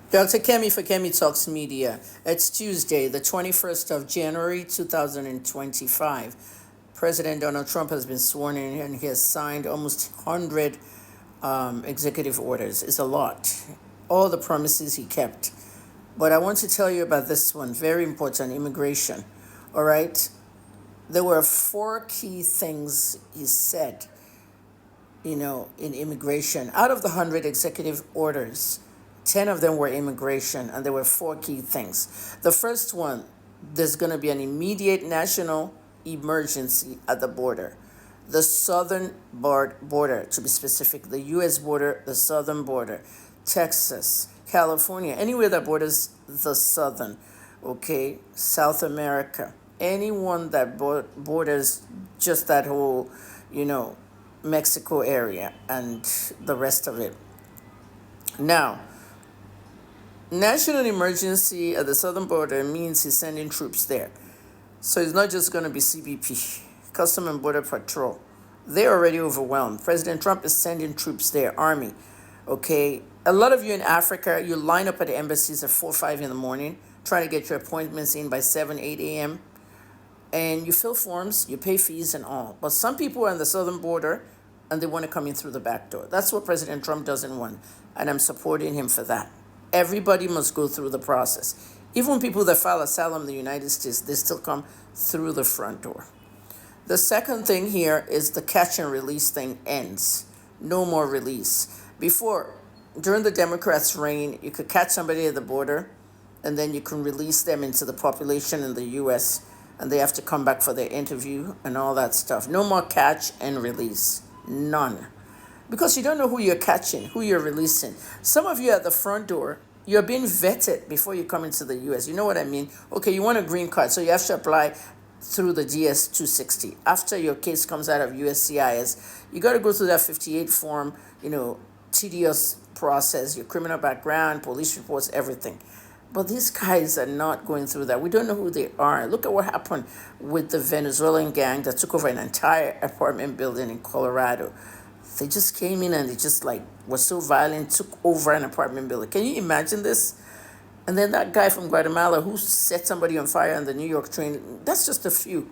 Dr. Kemi for Kemi Talks Media. It's Tuesday, the 21st of January, 2025. President Donald Trump has been sworn in and he has signed almost 100 executive orders. It's a lot. All the promises he kept. But I want to tell you about this one, very important, immigration. All right? There were four key things he said, in immigration. Out of the 100 executive orders, 10 of them were immigration, and there were four key things. The first one, there's going to be an immediate national emergency at the border. The southern border, to be specific, the U.S. border, the southern border, Texas, California, anywhere that borders the southern, okay, South America, anyone that borders just that whole, Mexico area and the rest of it. Now, national emergency at the southern border means he's sending troops there. So it's not just going to be CBP, Custom and Border Patrol. They're already overwhelmed. President Trump is sending troops there, Army. Okay. A lot of you in Africa, you line up at the embassies at 4 or 5 in the morning, trying to get your appointments in by 7, 8 a.m. And you fill forms, you pay fees and all. But some people are on the southern border and they want to come in through the back door. That's what President Trump doesn't want. And I'm supporting him for that. Everybody must go through the process. Even people that file asylum in the United States, they still come through the front door. The second thing here is the catch and release thing ends. No more release. Before, during the Democrats' reign, you could catch somebody at the border and then you can release them into the population in the U.S. and they have to come back for their interview and all that stuff. No more catch and release. None. Because you don't know who you're catching, who you're releasing. Some of you at the front door, you're being vetted before you come into the U.S. You know what I mean? Okay, you want a green card, so you have to apply through the DS 260. After your case comes out of USCIS, you got to go through that 58 form, tedious process, your criminal background, police reports, everything. But these guys are not going through that. We don't know who they are. Look at what happened with the Venezuelan gang that took over an entire apartment building in Colorado. They just came in and they just were so violent, took over an apartment building. Can you imagine this? And then that guy from Guatemala who set somebody on fire on the New York train, that's just a few.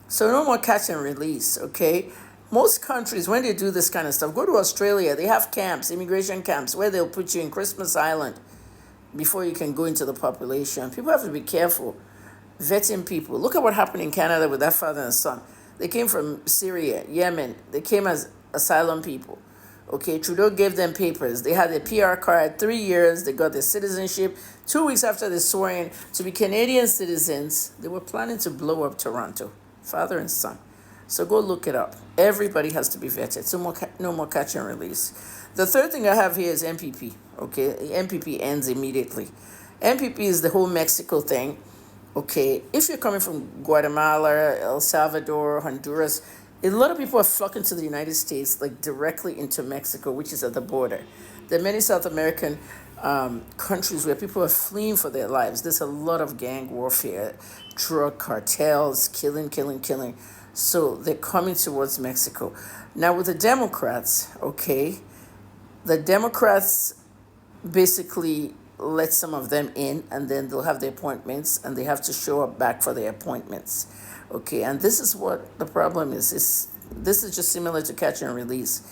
So no more catch and release, okay? Most countries, when they do this kind of stuff, go to Australia, they have camps, immigration camps, where they'll put you in Christmas Island before you can go into the population. People have to be careful vetting people. Look at what happened in Canada with that father and son. They came from Syria, Yemen. They came as asylum people. Okay, Trudeau gave them papers. They had a PR card, 3 years. They got their citizenship. 2 weeks after they swore in to be Canadian citizens, they were planning to blow up Toronto, father and son. So go look it up. Everybody has to be vetted. So no more catch and release. The third thing I have here is MPP. Okay, MPP ends immediately. MPP is the whole Mexico thing. Okay, if you're coming from Guatemala, El Salvador, Honduras, a lot of people are flocking to the United States, directly into Mexico, which is at the border. There are many South American countries where people are fleeing for their lives. There's a lot of gang warfare, drug cartels, killing. So they're coming towards Mexico. Now with the Democrats, okay, the Democrats basically let some of them in and then they'll have their appointments and they have to show up back for their appointments. Okay, and this is what the problem is. This is just similar to catch and release.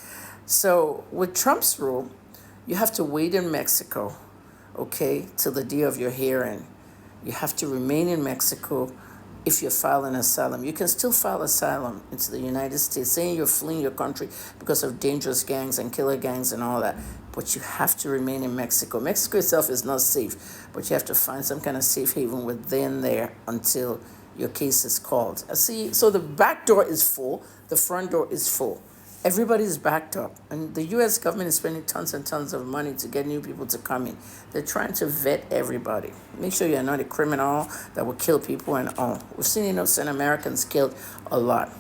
So with Trump's rule, you have to wait in Mexico, okay, till the day of your hearing. You have to remain in Mexico if you're filing asylum. You can still file asylum into the United States, saying you're fleeing your country because of dangerous gangs and killer gangs and all that. But you have to remain in Mexico. Mexico itself is not safe, but you have to find some kind of safe haven within there until your case is called. See, so the back door is full, the front door is full. Everybody's backed up. And the U.S. government is spending tons and tons of money to get new people to come in. They're trying to vet everybody. Make sure you're not a criminal that will kill people and all. We've seen innocent Americans killed a lot.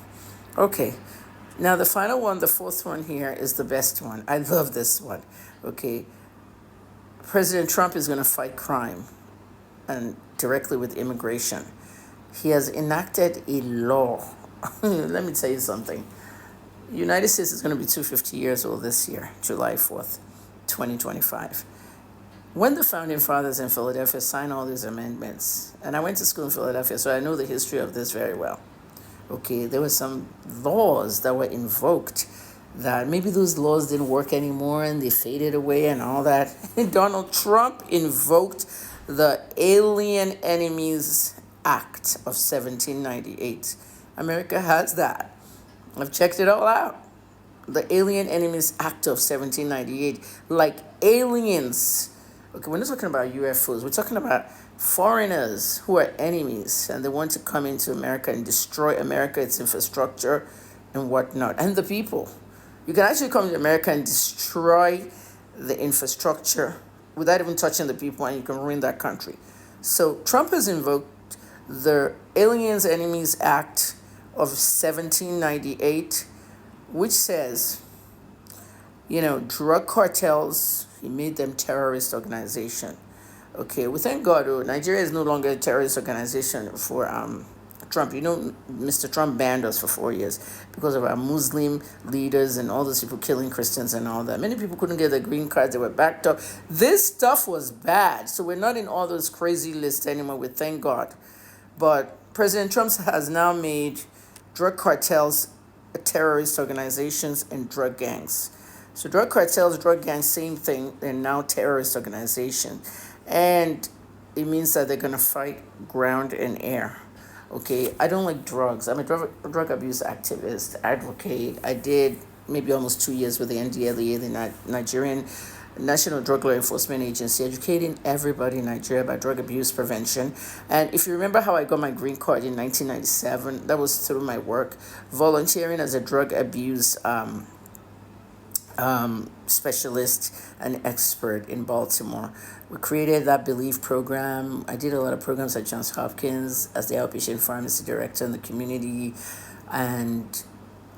Okay. Now the final one, the fourth one here, is the best one. I love this one. Okay. President Trump is going to fight crime and directly with immigration. He has enacted a law. Let me tell you something. The United States is going to be 250 years old this year, July 4th, 2025. When the founding fathers in Philadelphia signed all these amendments, and I went to school in Philadelphia, so I know the history of this very well. Okay, there were some laws that were invoked that maybe those laws didn't work anymore and they faded away and all that. Donald Trump invoked the Alien Enemies Act of 1798. America has that. I've checked it all out. The Alien Enemies Act of 1798, like aliens. Okay, we're not talking about UFOs. We're talking about foreigners who are enemies and they want to come into America and destroy America, its infrastructure, and whatnot, and the people. You can actually come to America and destroy the infrastructure without even touching the people, and you can ruin that country. So Trump has invoked the Aliens Enemies Act of 1798, which says, drug cartels, he made them terrorist organization. Okay, well, thank God, Nigeria is no longer a terrorist organization for Trump. Mr. Trump banned us for 4 years because of our Muslim leaders and all those people killing Christians and all that. Many people couldn't get their green cards. They were backed up. This stuff was bad. So we're not in all those crazy lists anymore, we thank God. But President Trump has now made drug cartels terrorist organizations and drug gangs. So drug cartels, drug gangs, same thing. They're now terrorist organizations. And it means that they're going to fight ground and air. Okay, I don't like drugs. I'm a drug abuse activist, advocate. I did maybe almost 2 years with the NDLEA, the Nigerian National Drug Law Enforcement Agency, educating everybody in Nigeria about drug abuse prevention. And if you remember how I got my green card in 1997, that was through my work, volunteering as a drug abuse specialist and expert in Baltimore. We created that Believe program. I did a lot of programs at Johns Hopkins as the outpatient pharmacy director in the community. And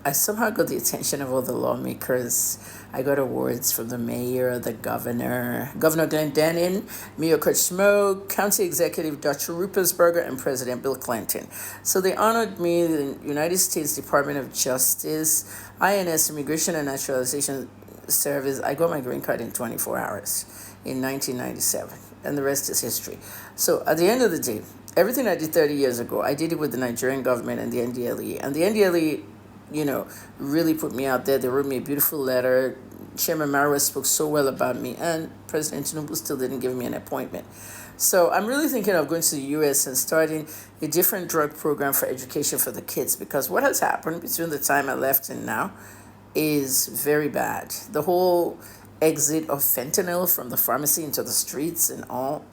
I somehow got the attention of all the lawmakers. I got awards from the mayor, the governor, Governor Glendening, Mayor Kurt Schmoe, County Executive Dr. Ruppersberger, and President Bill Clinton. So they honored me, the United States Department of Justice, INS, Immigration and Naturalization Service. I got my green card in 24 hours in 1997, and the rest is history. So at the end of the day, everything I did 30 years ago, I did it with the Nigerian government and the NDLEA. And the NDLEA, really put me out there. They wrote me a beautiful letter. Chairman Marwa spoke so well about me, and President Tinubu still didn't give me an appointment. So I'm really thinking of going to the U.S. and starting a different drug program for education for the kids, because what has happened between the time I left and now is very bad. The whole exit of fentanyl from the pharmacy into the streets and all,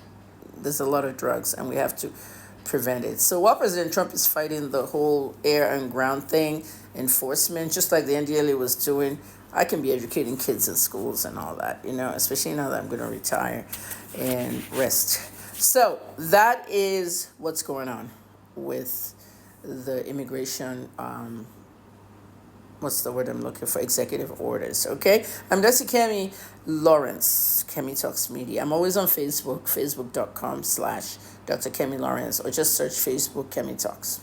there's a lot of drugs, and we have to prevent it. So while President Trump is fighting the whole air and ground thing, enforcement, just like the NDLA was doing, I can be educating kids in schools and all that, especially now that I'm going to retire and rest. So that is what's going on with the immigration, what's the word I'm looking for? Executive orders, okay? I'm Dr. Kemi Lawrence, Kemi Talks Media. I'm always on Facebook, facebook.com/Dr. Kemi Lawrence, or just search Facebook Kemi Talks.